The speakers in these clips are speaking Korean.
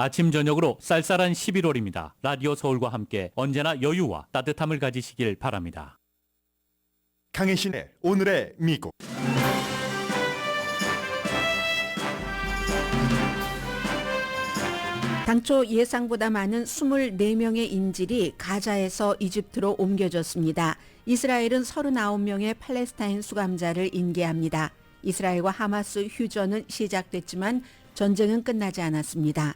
아침 저녁으로 쌀쌀한 11월입니다. 라디오 서울과 함께 언제나 여유와 따뜻함을 가지시길 바랍니다. 강혜신의 오늘의 미국. 당초 예상보다 많은 24명의 인질이 가자에서 이집트로 옮겨졌습니다. 이스라엘은 39명의 팔레스타인 수감자를 인계합니다. 이스라엘과 하마스 휴전은 시작됐지만 전쟁은 끝나지 않았습니다.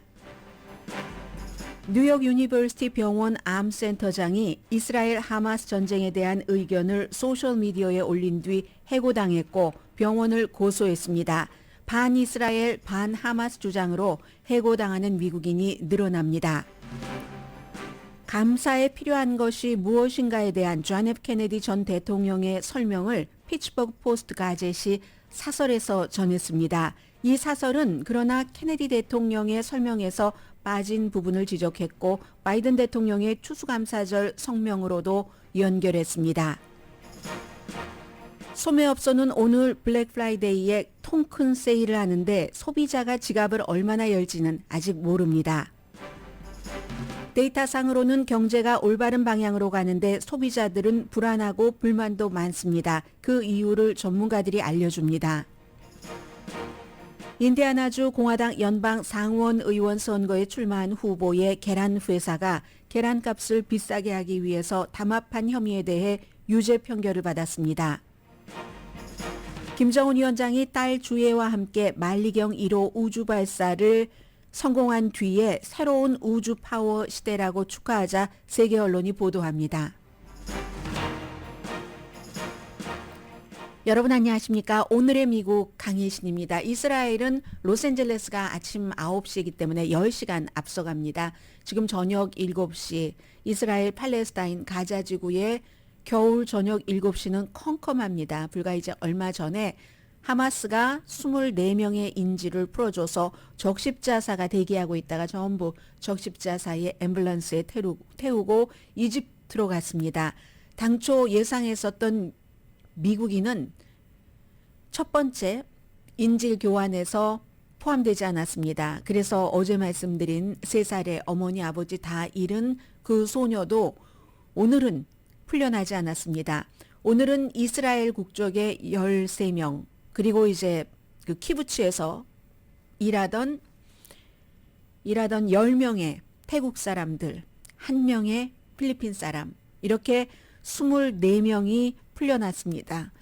뉴욕 유니버시티 병원 암센터장이 이스라엘 하마스 전쟁에 대한 의견을 소셜미디어에 올린 뒤 해고당했고 병원을 고소했습니다. 반이스라엘 반하마스 주장으로 해고당하는 미국인이 늘어납니다. 감사에 필요한 것이 무엇인가에 대한 존 F 케네디 전 대통령의 설명을 피츠버그 포스트 가젯이 사설에서 전했습니다. 이 사설은 그러나 케네디 대통령의 설명에서 빠진 부분을 지적했고 바이든 대통령의 추수감사절 성명으로도 연결했습니다. 소매업소는 오늘 블랙 프라이데이에 통 큰 세일을 하는데 소비자가 지갑을 얼마나 열지는 아직 모릅니다. 데이터상으로는 경제가 올바른 방향으로 가는데 소비자들은 불안하고 불만도 많습니다. 그 이유를 전문가들이 알려줍니다. 인디아나주 공화당 연방 상원 의원 선거에 출마한 후보의 계란 회사가 계란값을 비싸게 하기 위해서 담합한 혐의에 대해 유죄 판결을 받았습니다. 김정은 위원장이 딸 주혜와 함께 만리경 1호 우주 발사를 성공한 뒤에 새로운 우주 파워 시대라고 축하하자 세계 언론이 보도합니다. 여러분 안녕하십니까? 오늘의 미국 강혜신입니다. 이스라엘은 로스앤젤레스가 아침 9시이기 때문에 10시간 앞서갑니다. 지금 저녁 7시 이스라엘 팔레스타인 가자 지구의 겨울 저녁 7시는 컴컴합니다. 불과 이제 얼마 전에 하마스가 24명의 인질을 풀어줘서 적십자사가 대기하고 있다가 전부 적십자사의 앰뷸런스에 태우고 이집트로 갔습니다. 당초 예상했었던 미국인은 첫 번째 인질 교환에서 포함되지 않았습니다. 그래서 어제 말씀드린 3살의 어머니 아버지 다 잃은 그 소녀도 오늘은 풀려나지 않았습니다. 오늘은 이스라엘 국적의 13명 그리고 이제 그 키부츠에서 일하던 10명의 태국 사람들, 1명의 필리핀 사람 이렇게 24명이 풀려났습니다.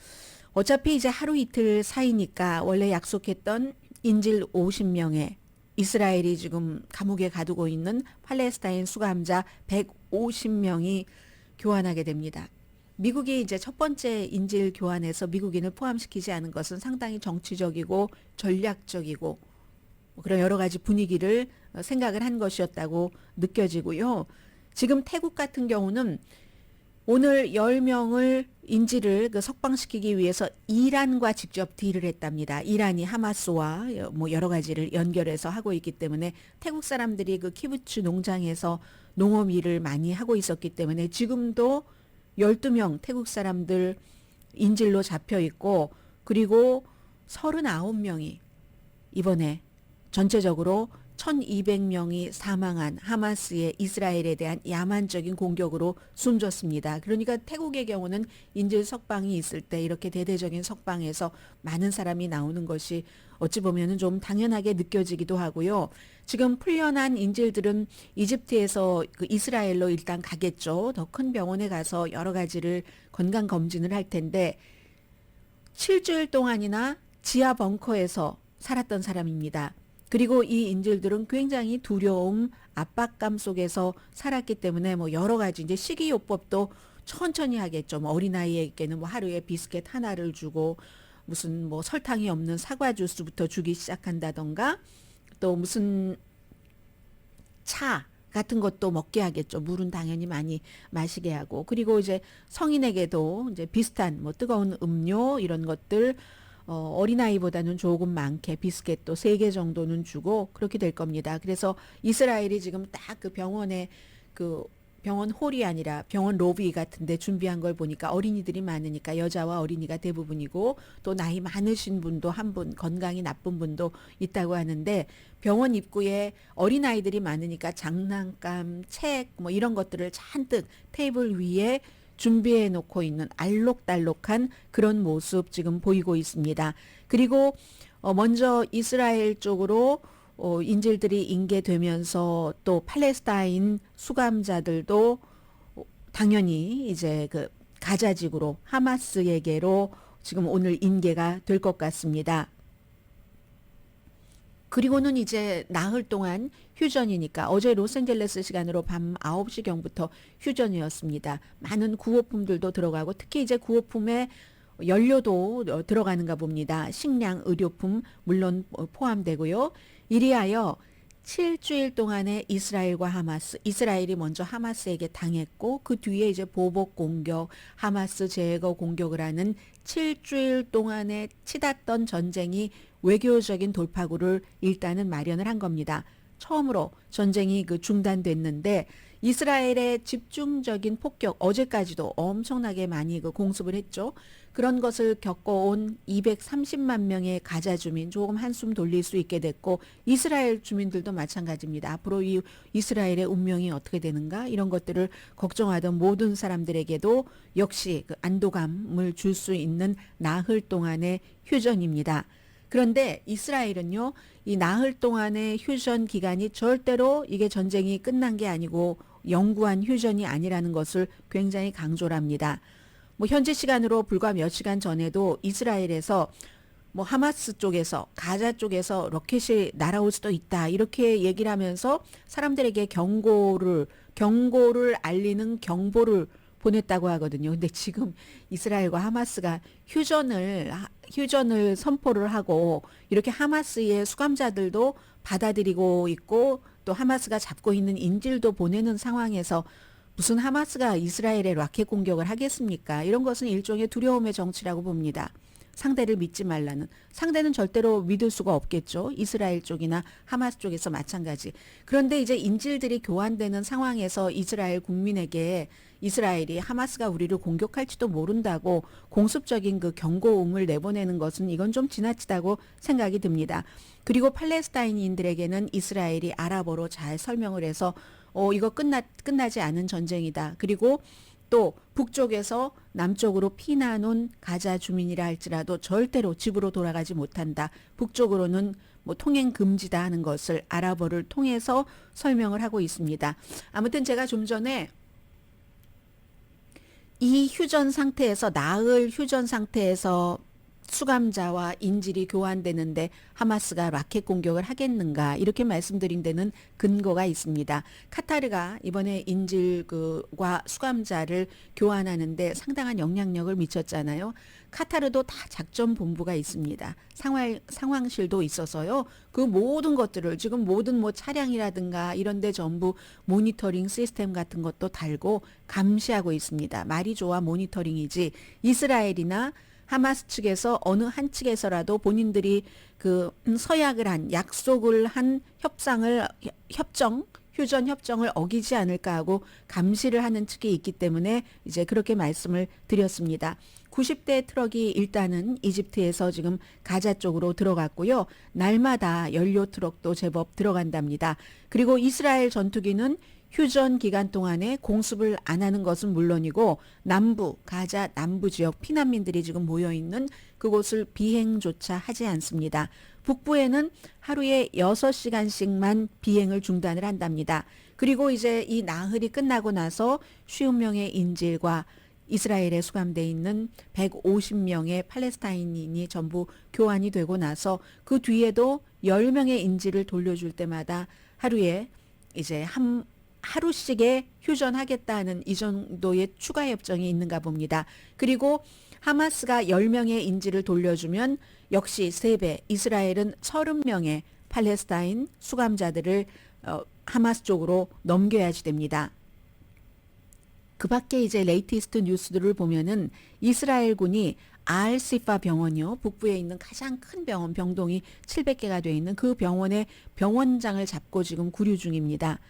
어차피 이제 하루 이틀 사이니까 원래 약속했던 인질 50명에 이스라엘이 지금 감옥에 가두고 있는 팔레스타인 수감자 150명이 교환하게 됩니다. 미국이 이제 첫 번째 인질 교환에서 미국인을 포함시키지 않은 것은 상당히 정치적이고 전략적이고 그런 여러 가지 분위기를 생각을 한 것이었다고 느껴지고요. 지금 태국 같은 경우는 오늘 10명을 인질을 석방시키기 위해서 이란과 직접 딜을 했답니다. 이란이 하마스와 뭐 여러 가지를 연결해서 하고 있기 때문에 태국 사람들이 그 키부츠 농장에서 농업 일을 많이 하고 있었기 때문에 지금도 12명 태국 사람들 인질로 잡혀 있고 그리고 39명이 이번에 전체적으로 1200명이 사망한 하마스의 이스라엘에 대한 야만적인 공격으로 숨졌습니다. 그러니까 태국의 경우는 인질 석방이 있을 때 이렇게 대대적인 석방에서 많은 사람이 나오는 것이 어찌 보면 좀 당연하게 느껴지기도 하고요. 지금 풀려난 인질들은 이집트에서 그 이스라엘로 일단 가겠죠. 더 큰 병원에 가서 여러 가지를 건강 검진을 할 텐데 7주일 동안이나 지하 벙커에서 살았던 사람입니다. 그리고 이 인질들은 굉장히 두려움, 압박감 속에서 살았기 때문에 뭐 여러 가지 이제 식이요법도 천천히 하겠죠. 뭐 어린아이에게는 뭐 하루에 비스켓 하나를 주고 무슨 뭐 설탕이 없는 사과 주스부터 주기 시작한다던가 또 무슨 차 같은 것도 먹게 하겠죠. 물은 당연히 많이 마시게 하고 그리고 이제 성인에게도 이제 비슷한 뭐 뜨거운 음료 이런 것들 어린아이보다는 조금 많게 비스켓도 3개 정도는 주고 그렇게 될 겁니다. 그래서 이스라엘이 지금 딱 그 병원에 그 병원 홀이 아니라 병원 로비 같은데 준비한 걸 보니까 어린이들이 많으니까 여자와 어린이가 대부분이고 또 나이 많으신 분도 한 분, 건강이 나쁜 분도 있다고 하는데 병원 입구에 어린아이들이 많으니까 장난감, 책 뭐 이런 것들을 잔뜩 테이블 위에 준비해 놓고 있는 알록달록한 그런 모습 지금 보이고 있습니다. 그리고 먼저 이스라엘 쪽으로 인질들이 인계되면서 또 팔레스타인 수감자들도 당연히 이제 그 가자지구로 하마스에게로 지금 오늘 인계가 될 것 같습니다. 그리고는 이제 나흘 동안 휴전이니까 어제 로스앤젤레스 시간으로 밤 9시경부터 휴전이었습니다. 많은 구호품들도 들어가고 특히 이제 구호품에 연료도 들어가는가 봅니다. 식량, 의료품 물론 포함되고요. 이리하여 7주일 동안의 이스라엘과 하마스, 이스라엘이 먼저 하마스에게 당했고 그 뒤에 이제 보복 공격, 하마스 제거 공격을 하는 7주일 동안에 치닫던 전쟁이 외교적인 돌파구를 일단은 마련을 한 겁니다. 처음으로 전쟁이 중단됐는데 이스라엘의 집중적인 폭격, 어제까지도 엄청나게 많이 공습을 했죠. 그런 것을 겪어온 230만 명의 가자 주민 조금 한숨 돌릴 수 있게 됐고 이스라엘 주민들도 마찬가지입니다. 앞으로 이 이스라엘의 운명이 어떻게 되는가 이런 것들을 걱정하던 모든 사람들에게도 역시 안도감을 줄 수 있는 나흘 동안의 휴전입니다. 그런데 이스라엘은요, 이 나흘 동안의 휴전 기간이 절대로 이게 전쟁이 끝난 게 아니고 영구한 휴전이 아니라는 것을 굉장히 강조를 합니다. 뭐 현지 시간으로 불과 몇 시간 전에도 이스라엘에서 뭐 하마스 쪽에서 가자 쪽에서 로켓이 날아올 수도 있다 이렇게 얘기를 하면서 사람들에게 경고를 알리는 경보를 보냈다고 하거든요. 근데 지금 이스라엘과 하마스가 휴전을 선포를 하고 이렇게 하마스의 수감자들도 받아들이고 있고 또 하마스가 잡고 있는 인질도 보내는 상황에서 무슨 하마스가 이스라엘에 라켓 공격을 하겠습니까? 이런 것은 일종의 두려움의 정치라고 봅니다. 상대를 믿지 말라는. 상대는 절대로 믿을 수가 없겠죠. 이스라엘 쪽이나 하마스 쪽에서 마찬가지. 그런데 이제 인질들이 교환되는 상황에서 이스라엘 국민에게 이스라엘이 하마스가 우리를 공격할지도 모른다고 공습적인 경고음을 내보내는 것은 이건 좀 지나치다고 생각이 듭니다. 그리고 팔레스타인인들에게는 이스라엘이 아랍어로 잘 설명을 해서 이거 끝나지 않은 전쟁이다. 그리고 또 북쪽에서 남쪽으로 피난 온 가자 주민이라 할지라도 절대로 집으로 돌아가지 못한다. 북쪽으로는 뭐 통행 금지다 하는 것을 아랍어를 통해서 설명을 하고 있습니다. 아무튼 제가 좀 전에 이 휴전 상태에서 나흘 휴전 상태에서 수감자와 인질이 교환되는데 하마스가 라켓 공격을 하겠는가 이렇게 말씀드린 데는 근거가 있습니다. 카타르가 이번에 인질과 수감자를 교환하는데 상당한 영향력을 미쳤잖아요. 카타르도 다 작전 본부가 있습니다. 상황실도 있어서요. 그 모든 것들을 지금 모든 뭐 차량이라든가 이런 데 전부 모니터링 시스템 같은 것도 달고 감시하고 있습니다. 말이 좋아 모니터링이지 이스라엘이나 하마스 측에서 어느 한 측에서라도 본인들이 서약을 한 약속을 한 휴전 협정을 어기지 않을까 하고 감시를 하는 측이 있기 때문에 이제 그렇게 말씀을 드렸습니다. 90대 트럭이 일단은 이집트에서 지금 가자 쪽으로 들어갔고요. 날마다 연료 트럭도 제법 들어간답니다. 그리고 이스라엘 전투기는 휴전 기간 동안에 공습을 안 하는 것은 물론이고 가자 남부 지역 피난민들이 지금 모여있는 그곳을 비행조차 하지 않습니다. 북부에는 하루에 6시간씩만 비행을 중단을 한답니다. 그리고 이제 이 나흘이 끝나고 나서 50명의 인질과 이스라엘에 수감되어 있는 150명의 팔레스타인인이 전부 교환이 되고 나서 그 뒤에도 10명의 인질을 돌려줄 때마다 하루에 이제 하루씩에 휴전하겠다는 이 정도의 추가 협정이 있는가 봅니다. 그리고 하마스가 10명의 인질을 돌려주면 역시 3배, 이스라엘은 30명의 팔레스타인 수감자들을 하마스 쪽으로 넘겨야지 됩니다. 그 밖에 이제 레이티스트 뉴스들을 보면은 이스라엘군이 알시파 병원이요. 북부에 있는 가장 큰 병원, 병동이 700개가 되어 있는 그 병원의 병원장을 잡고 지금 구류 중입니다.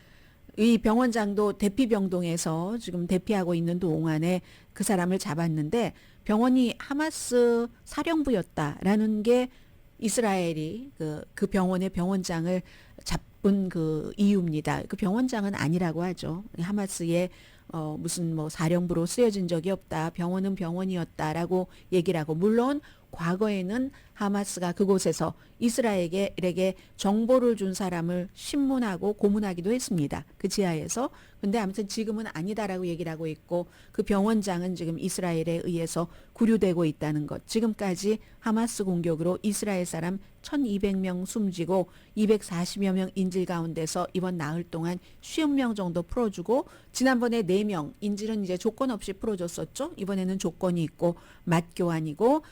이 병원장도 대피병동에서 지금 대피하고 있는 동안에 그 사람을 잡았는데 병원이 하마스 사령부였다라는 게 이스라엘이 그 병원의 병원장을 잡은 그 이유입니다. 그 병원장은 아니라고 하죠. 하마스의 무슨 뭐 사령부로 쓰여진 적이 없다. 병원은 병원이었다라고 얘기를 하고, 물론 과거에는 하마스가 그곳에서 이스라엘에게 정보를 준 사람을 신문하고 고문하기도 했습니다. 그 지하에서. 근데 아무튼 지금은 아니다라고 얘기를 하고 있고, 그 병원장은 지금 이스라엘에 의해서 구류되고 있다는 것. 지금까지 하마스 공격으로 이스라엘 사람 1200명 숨지고 240여 명 인질 가운데서 이번 나흘 동안 50명 정도 풀어주고, 지난번에 4명 인질은 이제 조건 없이 풀어줬었죠. 이번에는 조건이 있고 맞교환이고,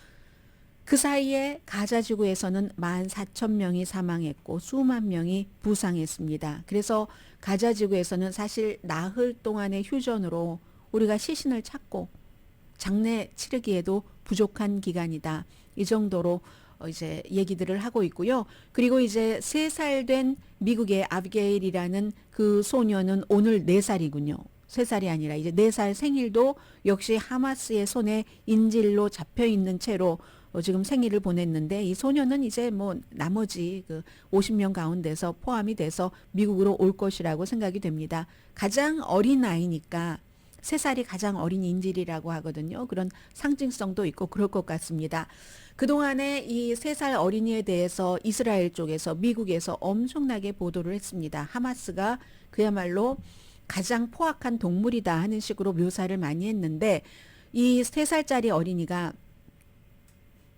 그 사이에 가자지구에서는 14,000명이 사망했고 수만 명이 부상했습니다. 그래서 가자지구에서는 사실 나흘 동안의 휴전으로 우리가 시신을 찾고 장례 치르기에도 부족한 기간이다. 이 정도로 이제 얘기들을 하고 있고요. 그리고 이제 3살 된 미국의 아비게일이라는 그 소녀는 오늘 4살이군요. 3살이 아니라 이제 4살 생일도 역시 하마스의 손에 인질로 잡혀 있는 채로 지금 생일을 보냈는데, 이 소녀는 이제 뭐 나머지 그 50명 가운데서 포함이 돼서 미국으로 올 것이라고 생각이 됩니다. 가장 어린 아이니까 3살이 가장 어린 인질이라고 하거든요. 그런 상징성도 있고 그럴 것 같습니다. 그동안에 이 3살 어린이에 대해서 이스라엘 쪽에서, 미국에서 엄청나게 보도를 했습니다. 하마스가 그야말로 가장 포악한 동물이다 하는 식으로 묘사를 많이 했는데, 이 3살짜리 어린이가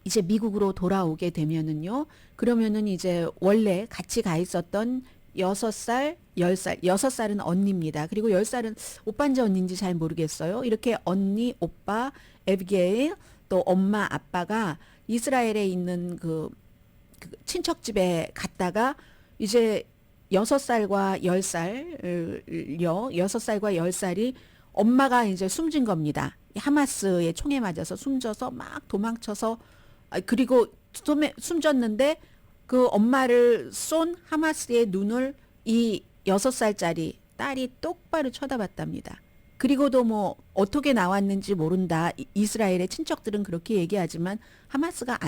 이제 미국으로 돌아오게 되면은요, 그러면은 이제 원래 같이 가 있었던 6살, 10살, 6살은 언니입니다. 그리고 10살은 오빠인지 언니인지 잘 모르겠어요. 이렇게 언니, 오빠, 에비게일, 또 엄마, 아빠가 이스라엘에 있는 그 친척집에 갔다가 이제 6살과 10살요, 6살과 10살이 엄마가 이제 숨진 겁니다. 하마스의 총에 맞아서 숨져서 막 도망쳐서, 그리고 숨졌는데 그 엄마를 쏜 하마스의 눈을 이 6살짜리 딸이 똑바로 쳐다봤답니다. 그리고도 뭐 어떻게 나왔는지 모른다. 이스라엘의 친척들은 그렇게 얘기하지만 하마스가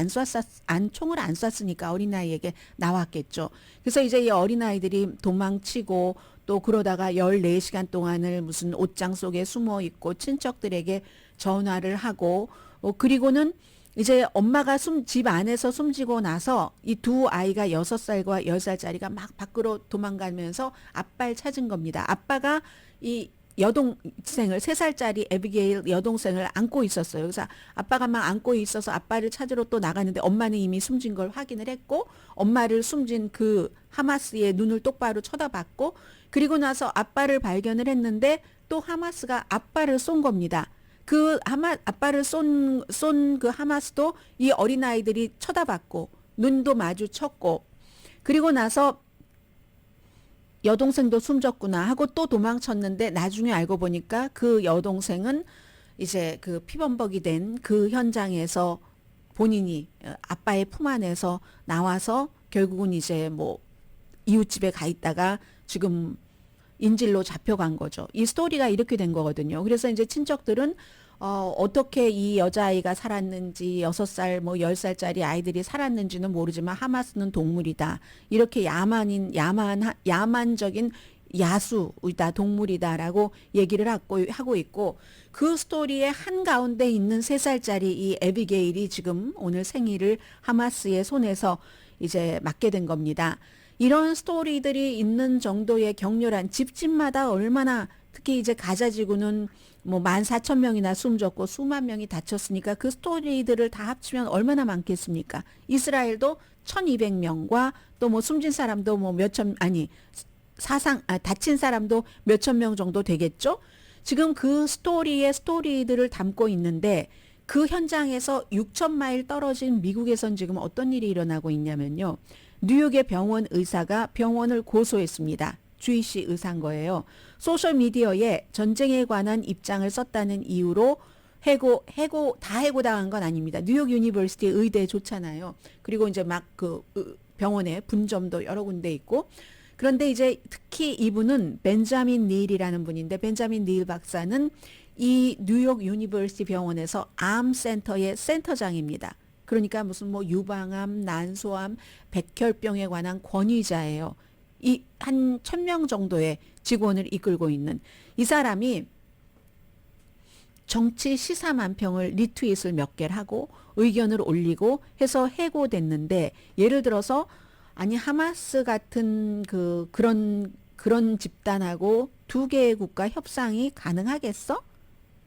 총을 안 쐈으니까 어린아이에게 나왔겠죠. 그래서 이제 이 어린아이들이 도망치고 또 그러다가 14시간 동안을 무슨 옷장 속에 숨어 있고 친척들에게 전화를 하고, 그리고는 이제 엄마가 집 안에서 숨지고 나서 이 두 아이가 6살과 10살짜리가 막 밖으로 도망가면서 아빠를 찾은 겁니다. 아빠가 이 여동생을, 3살짜리 에비게일 여동생을 안고 있었어요. 그래서 아빠가 막 안고 있어서 아빠를 찾으러 또 나갔는데 엄마는 이미 숨진 걸 확인을 했고, 엄마를 숨진 그 하마스의 눈을 똑바로 쳐다봤고, 그리고 나서 아빠를 발견을 했는데 또 하마스가 아빠를 쏜 겁니다. 그 아빠를 쏜 그 하마스도 이 어린아이들이 쳐다봤고 눈도 마주쳤고, 그리고 나서 여동생도 숨졌구나 하고 또 도망쳤는데 나중에 알고 보니까 그 여동생은 이제 그 피범벅이 된 그 현장에서 본인이 아빠의 품 안에서 나와서 결국은 이제 뭐 이웃집에 가 있다가 지금 인질로 잡혀간 거죠. 이 스토리가 이렇게 된 거거든요. 그래서 이제 친척들은 어떻게 이 여자아이가 살았는지, 6살 뭐 10살짜리 아이들이 살았는지는 모르지만 하마스는 동물이다. 이렇게 야만적인 야수이다, 동물이다라고 얘기를 하고 있고, 그 스토리의 한가운데 있는 3살짜리 이 에비게일이 지금 오늘 생일을 하마스의 손에서 이제 맞게 된 겁니다. 이런 스토리들이 있는 정도의 격렬한, 집집마다 얼마나, 특히 이제 가자지구는 뭐 14,000명이나 숨졌고 수만 명이 다쳤으니까 그 스토리들을 다 합치면 얼마나 많겠습니까? 이스라엘도 1,200명과 또 뭐 숨진 사람도 뭐 다친 사람도 몇천 명 정도 되겠죠? 지금 그 스토리들을 담고 있는데, 그 현장에서 6,000마일 떨어진 미국에선 지금 어떤 일이 일어나고 있냐면요. 뉴욕의 병원 의사가 병원을 고소했습니다. 주이시 의사인 거예요. 소셜미디어에 전쟁에 관한 입장을 썼다는 이유로 다 해고당한 건 아닙니다. 뉴욕 유니버시티 의대 좋잖아요. 그리고 이제 막 그 병원에 분점도 여러 군데 있고, 그런데 이제 특히 이분은 벤자민 닐이라는 분인데 벤자민 닐 박사는 이 뉴욕 유니버시티 병원에서 암 센터의 센터장입니다. 그러니까 무슨 뭐 유방암, 난소암, 백혈병에 관한 권위자예요. 이 한 1,000명 정도의 직원을 이끌고 있는 이 사람이 정치 시사만평을 리트윗을 몇 개를 하고 의견을 올리고 해서 해고됐는데 예를 들어서 아니 하마스 같은 그런 집단하고 두 개의 국가 협상이 가능하겠어?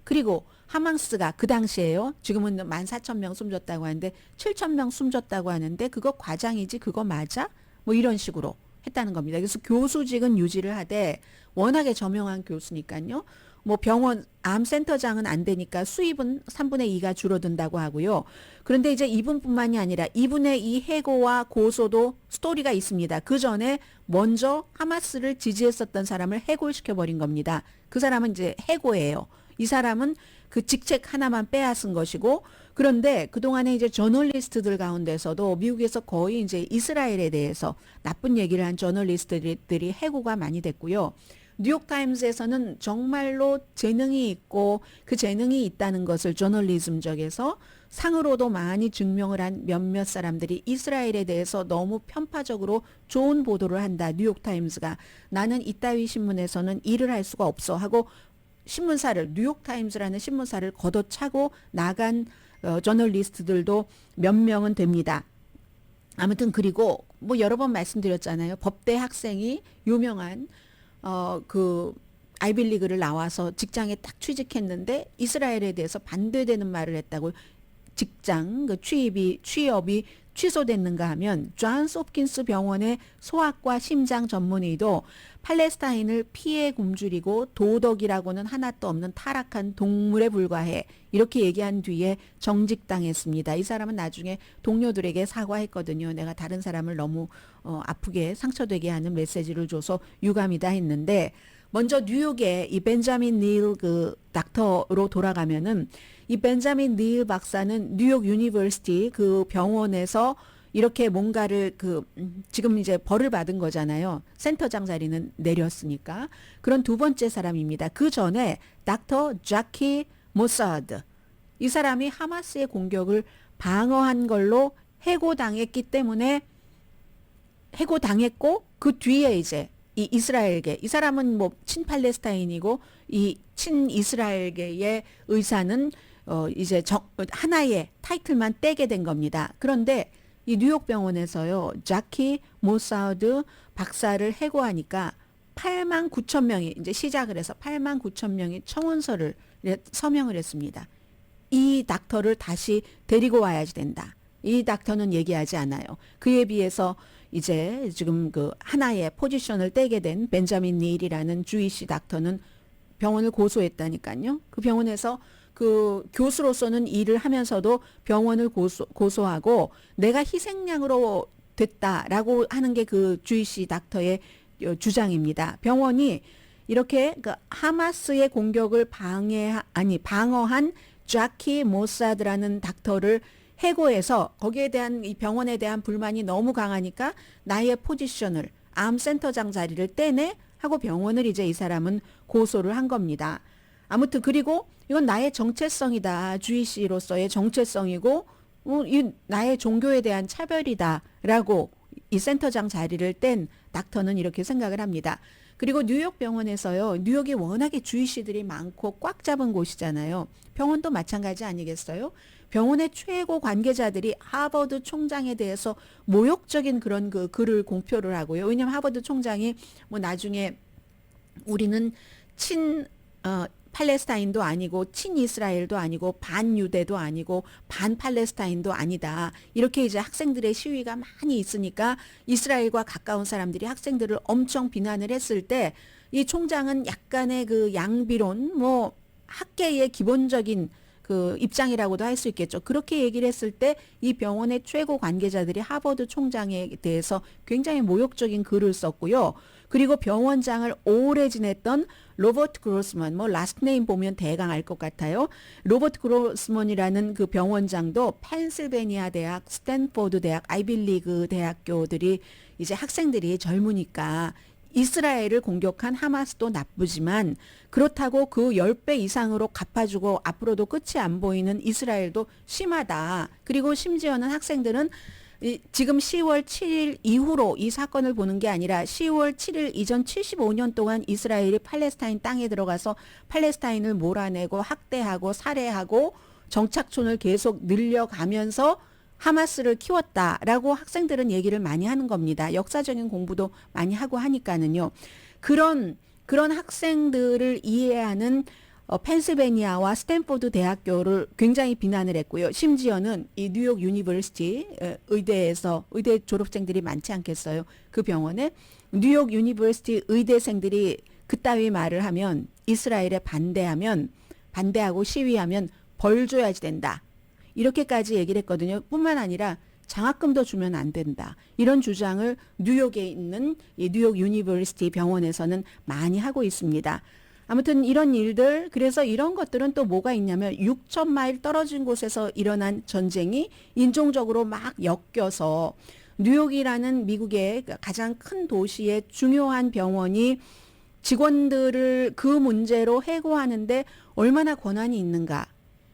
그리고 하마스가 그 당시에요. 지금은 14,000명 숨졌다고 하는데 7,000명 숨졌다고 하는데 그거 과장이지 그거 맞아? 뭐 이런 식으로 했다는 겁니다. 그래서 교수직은 유지를 하되 워낙에 저명한 교수니까요. 뭐 병원 암센터장은 안 되니까 수입은 3분의 2가 줄어든다고 하고요. 그런데 이제 이분뿐만이 아니라 이분의 이 해고와 고소도 스토리가 있습니다. 그 전에 먼저 하마스를 지지했었던 사람을 해고시켜버린 겁니다. 그 사람은 이제 해고예요. 이 사람은 그 직책 하나만 빼앗은 것이고 그런데 그동안에 이제 저널리스트들 가운데서도 미국에서 거의 이제 이스라엘에 대해서 나쁜 얘기를 한 저널리스트들이 해고가 많이 됐고요. 뉴욕타임스에서는 정말로 재능이 있고 그 재능이 있다는 것을 저널리즘적에서 상으로도 많이 증명을 한 몇몇 사람들이 이스라엘에 대해서 너무 편파적으로 좋은 보도를 한다. 뉴욕타임스가 나는 이따위 신문에서는 일을 할 수가 없어 하고 신문사를 뉴욕타임스라는 신문사를 걷어차고 나간 저널리스트들도 몇 명은 됩니다. 아무튼 그리고 뭐 여러 번 말씀드렸잖아요. 법대 학생이 유명한 그 아이빌리그를 나와서 직장에 딱 취직했는데 이스라엘에 대해서 반대되는 말을 했다고 직장 그 취업이 취소됐는가 하면 존스 홉킨스 병원의 소아과 심장 전문의도 팔레스타인을 피해 굶주리고 도덕이라고는 하나도 없는 타락한 동물에 불과해 이렇게 얘기한 뒤에 정직당했습니다. 이 사람은 나중에 동료들에게 사과했거든요. 내가 다른 사람을 너무 아프게 상처되게 하는 메시지를 줘서 유감이다 했는데 먼저 뉴욕의 이 벤자민 닐 그 닥터로 돌아가면은 이 벤자민 닐 박사는 뉴욕 유니버시티 그 병원에서 이렇게 뭔가를 지금 이제 벌을 받은 거잖아요. 센터장 자리는 내렸으니까. 그런 두 번째 사람입니다. 그 전에 닥터 자키 모사드. 이 사람이 하마스의 공격을 방어한 걸로 해고당했기 때문에 해고당했고 그 뒤에 이제 이 이스라엘계 이 사람은 뭐 친팔레스타인이고 이 친이스라엘계의 의사는 이제 하나의 타이틀만 떼게 된 겁니다. 그런데 이 뉴욕 병원에서요. 자키 모사우드 박사를 해고하니까 89,000명이 이제 시작을 해서 89,000명이 청원서를 서명을 했습니다. 이 닥터를 다시 데리고 와야지 된다. 이 닥터는 얘기하지 않아요. 그에 비해서 이제 지금 그 하나의 포지션을 떼게 된 벤자민 닐이라는 주이시 닥터는 병원을 고소했다니까요. 그 병원에서 그 교수로서는 일을 하면서도 병원을 고소하고 내가 희생양으로 됐다라고 하는 게 그 주이시 닥터의 주장입니다. 병원이 이렇게 그 하마스의 공격을 방어한 자키 모사드라는 닥터를 해고해서 거기에 대한 이 병원에 대한 불만이 너무 강하니까 나의 포지션을 암센터장 자리를 떼내 하고 병원을 이제 이 사람은 고소를 한 겁니다. 아무튼 그리고 이건 나의 정체성이다. 주이시로서의 정체성이고 이 나의 종교에 대한 차별이다라고 이 센터장 자리를 뗀 닥터는 이렇게 생각을 합니다. 그리고 뉴욕 병원에서요. 뉴욕이 워낙에 주이시들이 많고 꽉 잡은 곳이잖아요. 병원도 마찬가지 아니겠어요? 병원의 최고 관계자들이 하버드 총장에 대해서 모욕적인 그런 그 글을 공표를 하고요. 왜냐하면 하버드 총장이 뭐 나중에 우리는 팔레스타인도 아니고 친이스라엘도 아니고 반유대도 아니고 반팔레스타인도 아니다. 이렇게 이제 학생들의 시위가 많이 있으니까 이스라엘과 가까운 사람들이 학생들을 엄청 비난을 했을 때 이 총장은 약간의 그 양비론 뭐 학계의 기본적인 그 입장이라고도 할 수 있겠죠. 그렇게 얘기를 했을 때 이 병원의 최고 관계자들이 하버드 총장에 대해서 굉장히 모욕적인 글을 썼고요. 그리고 병원장을 오래 지냈던 로버트 그로스먼, 뭐 라스트 네임 보면 대강 알 것 같아요. 로버트 그로스먼이라는 그 병원장도 펜실베니아 대학, 스탠포드 대학, 아이빌리그 대학교들이 이제 학생들이 젊으니까 이스라엘을 공격한 하마스도 나쁘지만 그렇다고 그 10배 이상으로 갚아주고 앞으로도 끝이 안 보이는 이스라엘도 심하다. 그리고 심지어는 학생들은 지금 10월 7일 이후로 이 사건을 보는 게 아니라 10월 7일 이전 75년 동안 이스라엘이 팔레스타인 땅에 들어가서 팔레스타인을 몰아내고 학대하고 살해하고 정착촌을 계속 늘려가면서 하마스를 키웠다라고 학생들은 얘기를 많이 하는 겁니다. 역사적인 공부도 많이 하고 하니까는요. 그런 학생들을 이해하는 펜실베니아와 스탠포드 대학교를 굉장히 비난을 했고요. 심지어는 이 뉴욕 유니버시티 의대에서 의대 졸업생들이 많지 않겠어요. 그 병원에 뉴욕 유니버시티 의대생들이 그따위 말을 하면 이스라엘에 반대하고 시위하면 벌 줘야지 된다. 이렇게까지 얘기를 했거든요. 뿐만 아니라 장학금도 주면 안 된다. 이런 주장을 뉴욕에 있는 이 뉴욕 유니버시티 병원에서는 많이 하고 있습니다. 아무튼 이런 일들, 그래서 이런 것들은 또 뭐가 있냐면 6,000마일 떨어진 곳에서 일어난 전쟁이 인종적으로 막 엮여서 뉴욕이라는 미국의 가장 큰 도시의 중요한 병원이 직원들을 그 문제로 해고하는데 얼마나 권한이 있는가.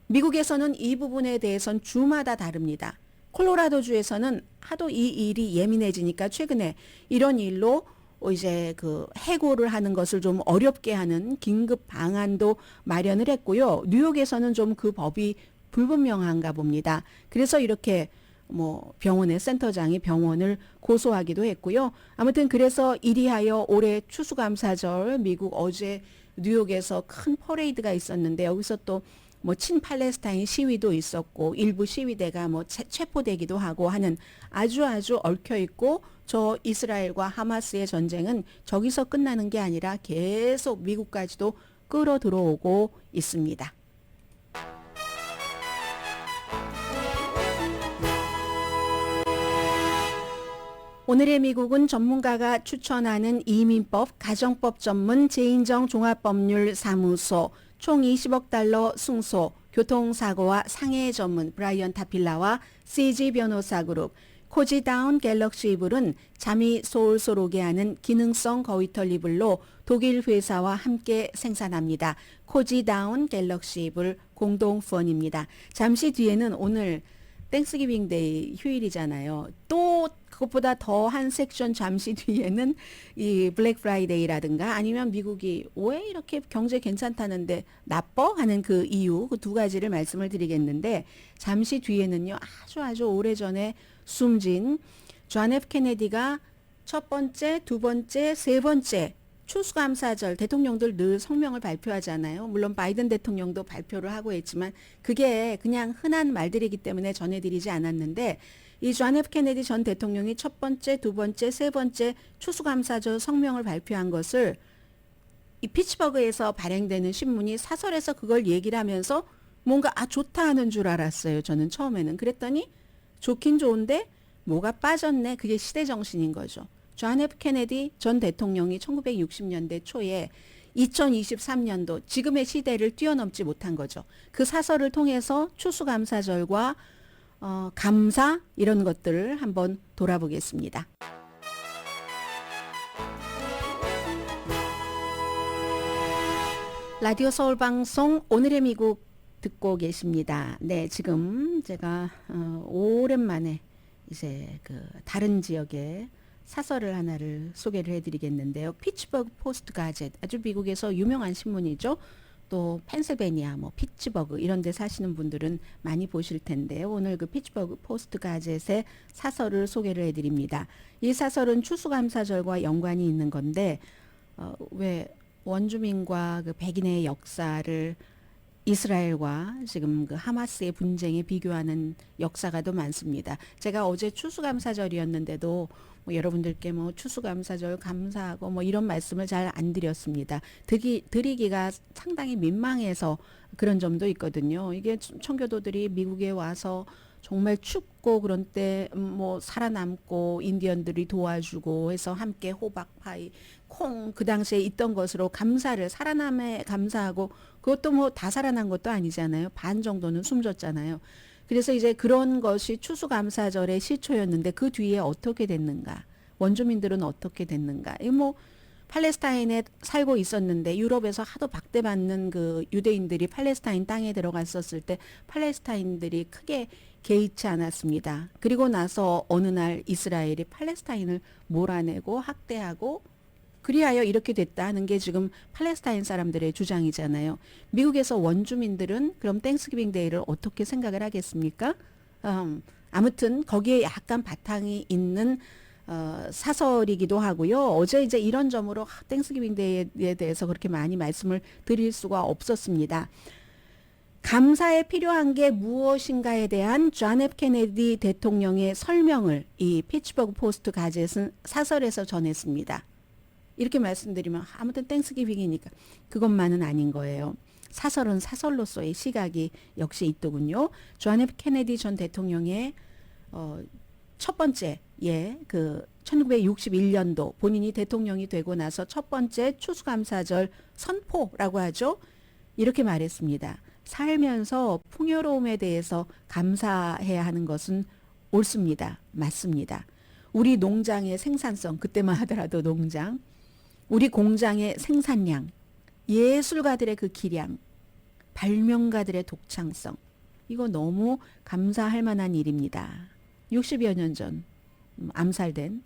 미국에서는 이 부분에 대해서는 주마다 다릅니다. 콜로라도주에서는 하도 이 일이 예민해지니까 최근에 이런 일로 이제 그 해고를 하는 것을 좀 어렵게 하는 긴급 방안도 마련을 했고요. 뉴욕에서는 좀 그 법이 불분명한가 봅니다. 그래서 이렇게 뭐 병원의 센터장이 병원을 고소하기도 했고요. 아무튼 그래서 이리하여 올해 추수감사절 미국 어제 뉴욕에서 큰 퍼레이드가 있었는데 여기서 또 뭐 친팔레스타인 시위도 있었고 일부 시위대가 뭐 체포되기도 하고 하는 아주 얽혀 있고 저 이스라엘과 하마스의 전쟁은 저기서 끝나는 게 아니라 계속 미국까지도 끌어 들어오고 있습니다. 오늘의 미국은 전문가가 추천하는 이민법, 가정법 전문 재인정 종합법률사무소 총 20억 달러 승소, 교통사고와 상해 전문 브라이언 타필라와 CG 변호사 그룹, 코지다운 갤럭시 이불은 잠이 솔솔 오게 하는 기능성 거위털 이불로 독일 회사와 함께 생산합니다. 코지다운 갤럭시 이불 공동 후원입니다. 잠시 뒤에는 오늘 땡스기빙 데이 휴일이잖아요. 또 그것보다 더한 섹션 잠시 뒤에는 이 블랙 프라이데이라든가 아니면 미국이 왜 이렇게 경제 괜찮다는데 나빠? 하는 그 이유, 그 두 가지를 말씀을 드리겠는데 잠시 뒤에는요. 아주 오래전에 숨진 존 F 케네디가 첫 번째, 두 번째, 세 번째 추수감사절 대통령들 늘 성명을 발표하잖아요. 물론 바이든 대통령도 발표를 하고 했지만 그게 그냥 흔한 말들이기 때문에 전해드리지 않았는데 이 존 F 케네디 전 대통령이 첫 번째, 두 번째, 세 번째 추수감사절 성명을 발표한 것을 이 피츠버그에서 발행되는 신문이 사설에서 그걸 얘기를 하면서 뭔가 좋다 하는 줄 알았어요. 저는 처음에는. 그랬더니 좋긴 좋은데 뭐가 빠졌네. 그게 시대정신인 거죠. 존 F 케네디 전 대통령이 1960년대 초에 2023년도 지금의 시대를 뛰어넘지 못한 거죠. 그 사설을 통해서 추수감사절과 감사 이런 것들을 한번 돌아보겠습니다. 라디오 서울 방송 오늘의 미국 듣고 계십니다. 네, 지금 제가 오랜만에 이제 그 다른 지역의 사설을 하나를 소개를 해드리겠는데요. 피츠버그 포스트 가젯, 아주 미국에서 유명한 신문이죠. 또 펜실베니아, 뭐 피츠버그 이런 데 사시는 분들은 많이 보실 텐데요. 오늘 그 피츠버그 포스트 가젯의 사설을 소개를 해드립니다. 이 사설은 추수감사절과 연관이 있는 건데 왜 원주민과 그 백인의 역사를 이스라엘과 지금 그 하마스의 분쟁에 비교하는 역사가 더 많습니다. 제가 어제 추수감사절이었는데도 뭐 여러분들께 뭐 추수감사절 감사하고 뭐 이런 말씀을 잘 안 드렸습니다. 드리기가 상당히 민망해서 그런 점도 있거든요. 이게 청교도들이 미국에 와서 정말 춥고 그런 때 뭐 살아남고 인디언들이 도와주고 해서 함께 호박파이, 콩 그 당시에 있던 것으로 감사를 살아남에 감사하고 그것도 뭐 다 살아난 것도 아니잖아요. 반 정도는 숨졌잖아요. 그래서 이제 그런 것이 추수감사절의 시초였는데 그 뒤에 어떻게 됐는가? 원주민들은 어떻게 됐는가? 이 뭐 팔레스타인에 살고 있었는데 유럽에서 하도 박대받는 그 유대인들이 팔레스타인 땅에 들어갔었을 때 팔레스타인들이 크게 개의치 않았습니다. 그리고 나서 어느 날 이스라엘이 팔레스타인을 몰아내고 학대하고 그리하여 이렇게 됐다 하는 게 지금 팔레스타인 사람들의 주장이잖아요. 미국에서 원주민들은 그럼 땡스기빙 데이를 어떻게 생각을 하겠습니까? 아무튼 거기에 약간 바탕이 있는 사설이기도 하고요. 어제 이제 이런 점으로 땡스기빙 데이에 대해서 그렇게 많이 말씀을 드릴 수가 없었습니다. 감사에 필요한 게 무엇인가에 대한 존 F 케네디 대통령의 설명을 이 피츠버그 포스트 가젯은 사설에서 전했습니다. 이렇게 말씀드리면 아무튼 땡스기빙이니까 그것만은 아닌 거예요. 사설은 사설로서의 시각이 역시 있더군요. 존 F 케네디 전 대통령의 첫 번째 그 1961년도 본인이 대통령이 되고 나서 첫 번째 추수감사절 선포라고 하죠. 이렇게 말했습니다. 살면서 풍요로움에 대해서 감사해야 하는 것은 옳습니다. 맞습니다. 우리 농장의 생산성, 그때만 하더라도 농장, 우리 공장의 생산량, 예술가들의 그 기량, 발명가들의 독창성, 이거 너무 감사할 만한 일입니다. 60여 년 전 암살된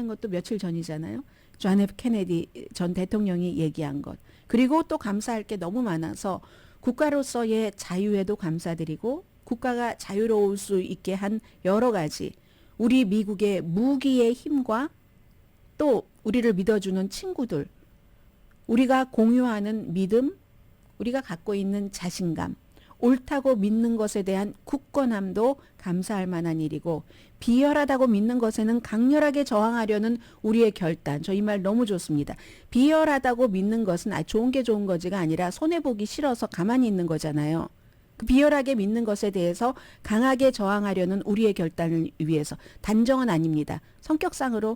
것도 며칠 전이잖아요. 존 F 케네디 전 대통령이 얘기한 것. 그리고 또 감사할 게 너무 많아서 국가로서의 자유에도 감사드리고 국가가 자유로울 수 있게 한 여러 가지 우리 미국의 무기의 힘과 또 우리를 믿어주는 친구들, 우리가 공유하는 믿음, 우리가 갖고 있는 자신감, 옳다고 믿는 것에 대한 굳건함도 감사할 만한 일이고 비열하다고 믿는 것에는 강렬하게 저항하려는 우리의 결단. 저 이 말 너무 좋습니다. 비열하다고 믿는 것은 좋은 게 좋은 거지가 아니라 손해보기 싫어서 가만히 있는 거잖아요. 그 비열하게 믿는 것에 대해서 강하게 저항하려는 우리의 결단을 위해서. 단정은 아닙니다. 성격상으로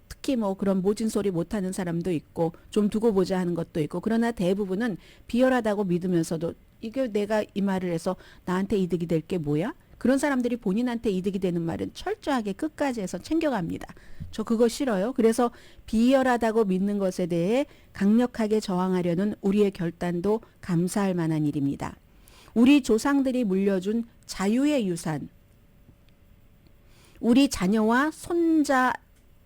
특히 뭐 그런 모진 소리 못하는 사람도 있고 좀 두고 보자 하는 것도 있고 그러나 대부분은 비열하다고 믿으면서도 이게 내가 이 말을 해서 나한테 이득이 될 게 뭐야? 그런 사람들이 본인한테 이득이 되는 말은 철저하게 끝까지 해서 챙겨갑니다. 저 그거 싫어요. 그래서 비열하다고 믿는 것에 대해 강력하게 저항하려는 우리의 결단도 감사할 만한 일입니다. 우리 조상들이 물려준 자유의 유산, 우리 자녀와 손자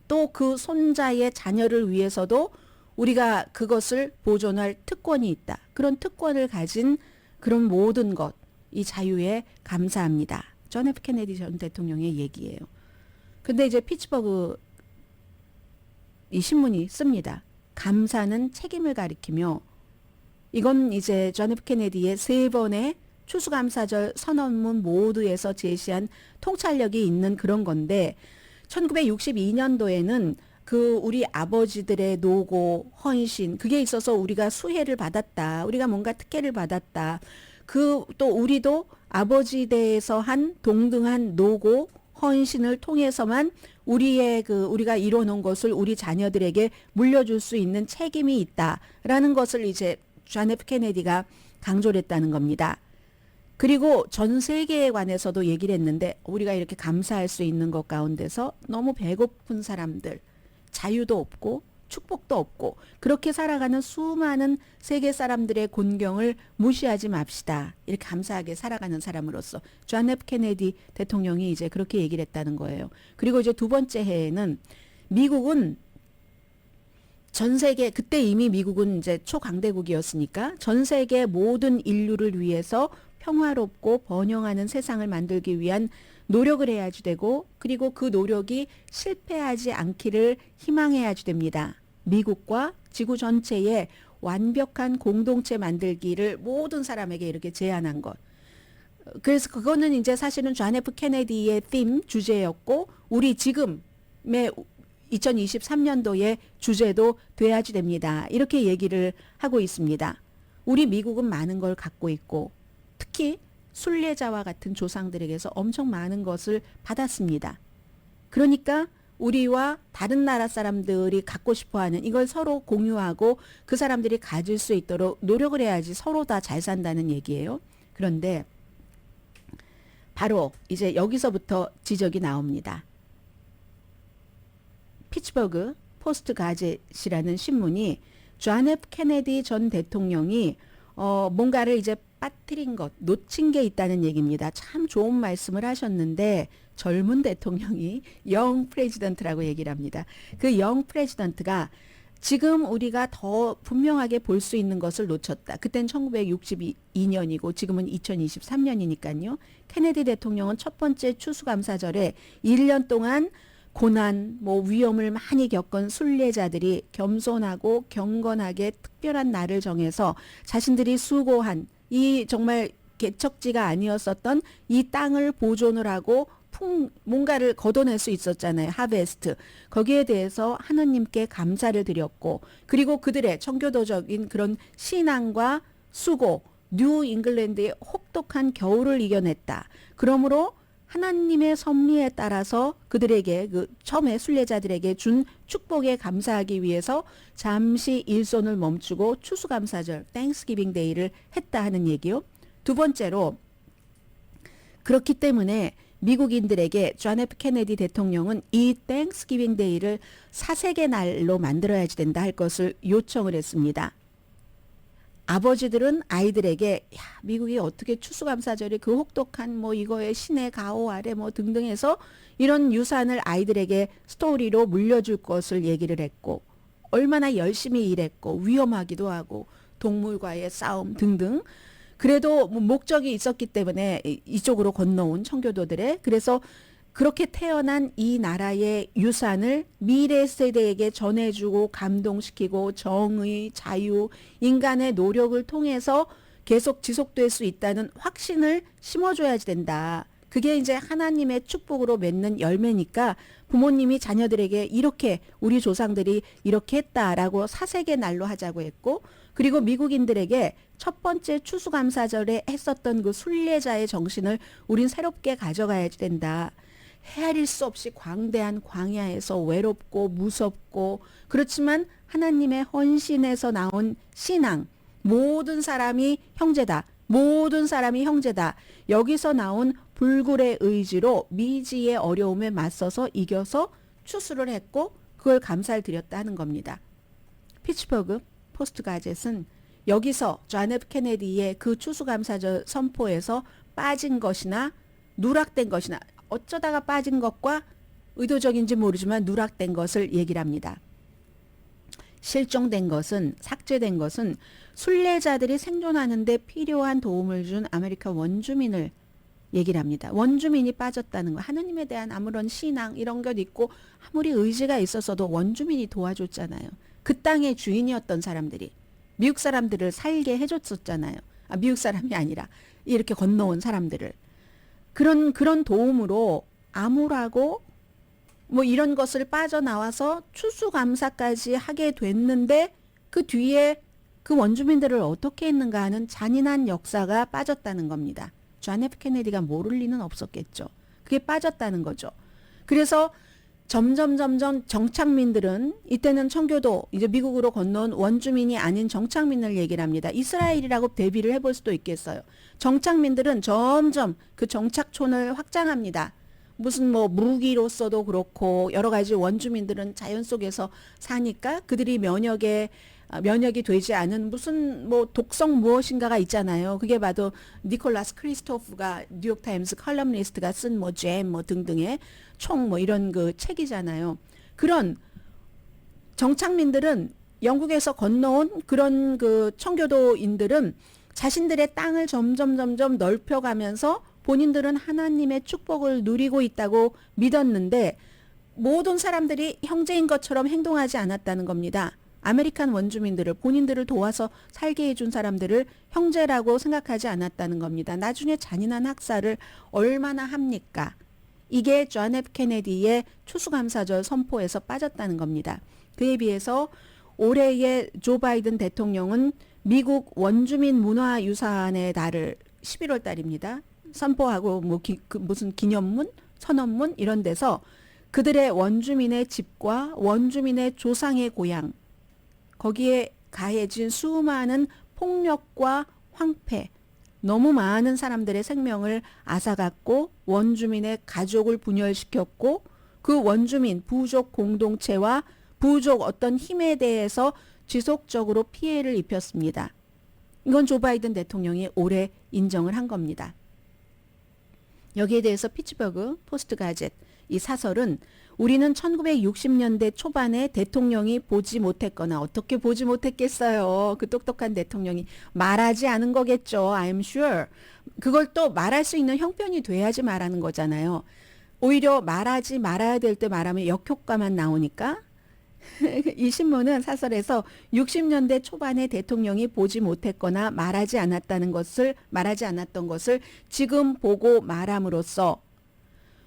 또 그 손자의 자녀를 위해서도 우리가 그것을 보존할 특권이 있다. 그런 특권을 가진 그런 모든 것, 이 자유에 감사합니다. 존 F 케네디 전 대통령의 얘기예요. 근데 이제 피츠버그 이 신문이 씁니다. 감사는 책임을 가리키며 이건 이제 존 F 케네디의 3번의 추수감사절 선언문 모두에서 제시한 통찰력이 있는 그런 건데 1962년도에는 그 우리 아버지들의 노고, 헌신, 그게 있어서 우리가 수혜를 받았다. 우리가 뭔가 특혜를 받았다. 그 또 우리도 아버지 대에서 한 동등한 노고, 헌신을 통해서만 우리의 우리가 이뤄놓은 것을 우리 자녀들에게 물려줄 수 있는 책임이 있다라는 것을 이제 존 F 케네디가 강조를 했다는 겁니다. 그리고 전 세계에 관해서도 얘기를 했는데 우리가 이렇게 감사할 수 있는 것 가운데서 너무 배고픈 사람들, 자유도 없고 축복도 없고 그렇게 살아가는 수많은 세계 사람들의 곤경을 무시하지 맙시다. 이렇게 감사하게 살아가는 사람으로서 존 F 케네디 대통령이 이제 그렇게 얘기를 했다는 거예요. 그리고 이제 두 번째 해에는 미국은 전 세계 그때 이미 미국은 이제 초강대국이었으니까 전 세계 모든 인류를 위해서 평화롭고 번영하는 세상을 만들기 위한 노력을 해야지 되고 그리고 그 노력이 실패하지 않기를 희망해야지 됩니다. 미국과 지구 전체에 완벽한 공동체 만들기를 모든 사람에게 이렇게 제안한 것. 그래서 그거는 이제 사실은 존 F 케네디의 주제였고 우리 지금의 2023년도의 주제도 돼야지 됩니다. 이렇게 얘기를 하고 있습니다. 우리 미국은 많은 걸 갖고 있고 특히 순례자와 같은 조상들에게서 엄청 많은 것을 받았습니다. 그러니까 우리와 다른 나라 사람들이 갖고 싶어하는 이걸 서로 공유하고 그 사람들이 가질 수 있도록 노력을 해야지 서로 다 잘 산다는 얘기예요. 그런데 바로 이제 여기서부터 지적이 나옵니다. 피츠버그 포스트 가젯이라는 신문이 존 F 케네디 전 대통령이 뭔가를 이제 빠뜨린 것, 놓친 게 있다는 얘기입니다. 참 좋은 말씀을 하셨는데 젊은 대통령이 영 프레지던트라고 얘기를 합니다. 그 영 프레지던트가 지금 우리가 더 분명하게 볼 수 있는 것을 놓쳤다. 그땐 1962년이고 지금은 2023년이니까요. 케네디 대통령은 첫 번째 추수감사절에 1년 동안 고난, 위험을 많이 겪은 순례자들이 겸손하고 경건하게 특별한 날을 정해서 자신들이 수고한 이 정말 개척지가 아니었었던 이 땅을 보존을 하고 뭔가를 걷어낼 수 있었잖아요. 하베스트. 거기에 대해서 하느님께 감사를 드렸고 그리고 그들의 청교도적인 그런 신앙과 수고, 뉴 잉글랜드의 혹독한 겨울을 이겨냈다. 그러므로 하나님의 섭리에 따라서 그들에게 처음에 순례자들에게 준 축복에 감사하기 위해서 잠시 일손을 멈추고 추수감사절 땡스기빙 데이를 했다 하는 얘기요. 두 번째로 그렇기 때문에 미국인들에게 존 F 케네디 대통령은 이 땡스기빙 데이를 사색의 날로 만들어야지 된다 할 것을 요청을 했습니다. 아버지들은 아이들에게 미국이 어떻게 추수감사절이 그 혹독한 이거의 신의 가호 아래 등등 해서 이런 유산을 아이들에게 스토리로 물려줄 것을 얘기를 했고 얼마나 열심히 일했고 위험하기도 하고 동물과의 싸움 등등 그래도 목적이 있었기 때문에 이쪽으로 건너온 청교도들의 그래서 그렇게 태어난 이 나라의 유산을 미래 세대에게 전해주고 감동시키고 정의, 자유, 인간의 노력을 통해서 계속 지속될 수 있다는 확신을 심어줘야지 된다. 그게 이제 하나님의 축복으로 맺는 열매니까 부모님이 자녀들에게 이렇게 우리 조상들이 이렇게 했다라고 사색의 날로 하자고 했고 그리고 미국인들에게 첫 번째 추수감사절에 했었던 그 순례자의 정신을 우린 새롭게 가져가야지 된다. 헤아릴 수 없이 광대한 광야에서 외롭고 무섭고 그렇지만 하나님의 헌신에서 나온 신앙 모든 사람이 형제다. 모든 사람이 형제다. 여기서 나온 불굴의 의지로 미지의 어려움에 맞서서 이겨서 추수를 했고 그걸 감사를 드렸다 하는 겁니다. 피츠버그 포스트 가젯은 여기서 존 F 케네디의 그 추수감사절 선포에서 빠진 것이나 누락된 것이나 어쩌다가 빠진 것과 의도적인지 모르지만 누락된 것을 얘기를 합니다. 실종된 것은 삭제된 것은 순례자들이 생존하는 데 필요한 도움을 준 아메리카 원주민을 얘기를 합니다. 원주민이 빠졌다는 거. 하느님에 대한 아무런 신앙 이런 것 있고 아무리 의지가 있었어도 원주민이 도와줬잖아요. 그 땅의 주인이었던 사람들이 미국 사람들을 살게 해줬었잖아요. 미국 사람이 아니라 이렇게 건너온 사람들을. 그런 도움으로 암울하고 이런 것을 빠져나와서 추수감사까지 하게 됐는데 그 뒤에 그 원주민들을 어떻게 했는가 하는 잔인한 역사가 빠졌다는 겁니다. 존 F 케네디가 모를 리는 없었겠죠. 그게 빠졌다는 거죠. 그래서 점점 정착민들은 이때는 청교도 이제 미국으로 건너온 원주민이 아닌 정착민을 얘기를 합니다. 이스라엘이라고 대비를 해볼 수도 있겠어요. 정착민들은 점점 그 정착촌을 확장합니다. 무슨 무기로서도 그렇고 여러 가지 원주민들은 자연 속에서 사니까 그들이 면역이 되지 않은 무슨 독성 무엇인가가 있잖아요. 그게 바로 니콜라스 크리스토프가 뉴욕타임스 컬럼니스트가 쓴 잼 등등의 총 이런 그 책이잖아요. 그런 정착민들은 영국에서 건너온 그런 그 청교도인들은 자신들의 땅을 점점 넓혀가면서 본인들은 하나님의 축복을 누리고 있다고 믿었는데 모든 사람들이 형제인 것처럼 행동하지 않았다는 겁니다. 아메리칸 원주민들을 본인들을 도와서 살게 해준 사람들을 형제라고 생각하지 않았다는 겁니다. 나중에 잔인한 학살을 얼마나 합니까? 이게 존 F 케네디의 추수감사절 선포에서 빠졌다는 겁니다. 그에 비해서 올해의 조 바이든 대통령은 미국 원주민 문화유산의 날을 11월 달입니다. 선포하고 무슨 기념문, 선언문 이런 데서 그들의 원주민의 집과 원주민의 조상의 고향 거기에 가해진 수많은 폭력과 황폐 너무 많은 사람들의 생명을 앗아갔고 원주민의 가족을 분열시켰고 그 원주민 부족 공동체와 부족 어떤 힘에 대해서 지속적으로 피해를 입혔습니다. 이건 조 바이든 대통령이 올해 인정을 한 겁니다. 여기에 대해서 피츠버그 포스트 가젯 이 사설은 우리는 1960년대 초반에 대통령이 보지 못했거나 어떻게 보지 못했겠어요. 그 똑똑한 대통령이 말하지 않은 거겠죠. I'm sure. 그걸 또 말할 수 있는 형편이 돼야지 말하는 거잖아요. 오히려 말하지 말아야 될 때 말하면 역효과만 나오니까 이 신문은 사설에서 60년대 초반에 대통령이 보지 못했거나 말하지 않았던 것을 지금 보고 말함으로써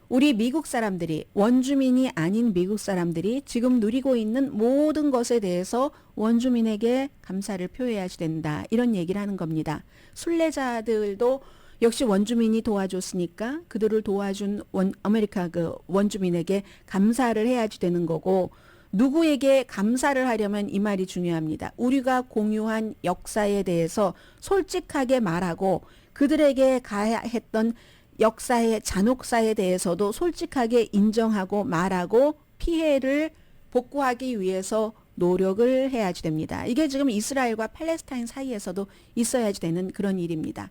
우리 미국 사람들이 원주민이 아닌 미국 사람들이 지금 누리고 있는 모든 것에 대해서 원주민에게 감사를 표해야지 된다. 이런 얘기를 하는 겁니다. 순례자들도 역시 원주민이 도와줬으니까 그들을 도와준 아메리카 그 원주민에게 감사를 해야지 되는 거고 누구에게 감사를 하려면 이 말이 중요합니다. 우리가 공유한 역사에 대해서 솔직하게 말하고 그들에게 가했던 역사의 잔혹사에 대해서도 솔직하게 인정하고 말하고 피해를 복구하기 위해서 노력을 해야지 됩니다. 이게 지금 이스라엘과 팔레스타인 사이에서도 있어야지 되는 그런 일입니다.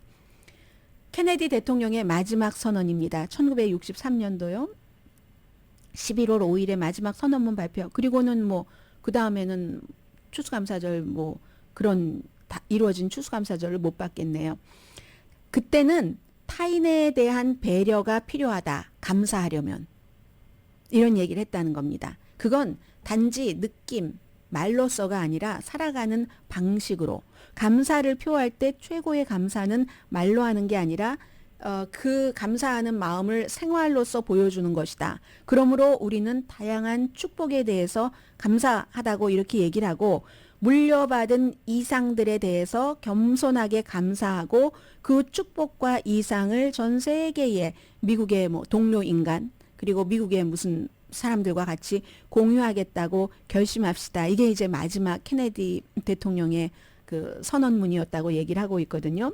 케네디 대통령의 마지막 선언입니다. 1963년도요. 11월 5일에 마지막 선언문 발표. 그리고는 그 다음에는 추수감사절 그런 이루어진 추수감사절을 못 받겠네요. 그때는 타인에 대한 배려가 필요하다. 감사하려면. 이런 얘기를 했다는 겁니다. 그건 단지 느낌, 말로서가 아니라 살아가는 방식으로 감사를 표할 때 최고의 감사는 말로 하는 게 아니라 그 감사하는 마음을 생활로서 보여주는 것이다. 그러므로 우리는 다양한 축복에 대해서 감사하다고 이렇게 얘기를 하고 물려받은 이상들에 대해서 겸손하게 감사하고 그 축복과 이상을 전 세계의 미국의 동료 인간 그리고 미국의 무슨 사람들과 같이 공유하겠다고 결심합시다. 이게 이제 마지막 케네디 대통령의 그 선언문이었다고 얘기를 하고 있거든요.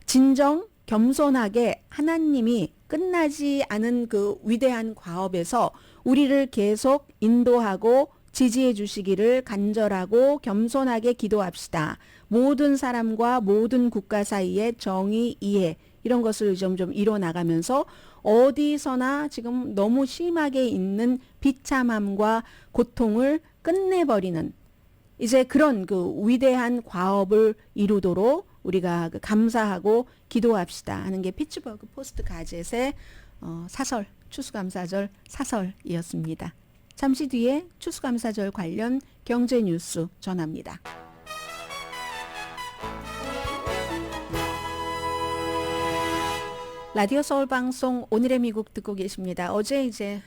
진정 겸손하게 하나님이 끝나지 않은 그 위대한 과업에서 우리를 계속 인도하고 지지해 주시기를 간절하고 겸손하게 기도합시다. 모든 사람과 모든 국가 사이에 정의, 이해 이런 것을 점점 이뤄나가면서 어디서나 지금 너무 심하게 있는 비참함과 고통을 끝내버리는 이제 그런 그 위대한 과업을 이루도록 우리가 감사하고 기도합시다 하는 게 피츠버그 포스트 가젯의 사설, 추수감사절 사설이었습니다. 잠시 뒤에 추수감사절 관련 경제 뉴스 전합니다. 라디오 서울 방송 오늘의 미국 듣고 계십니다. 어제 이제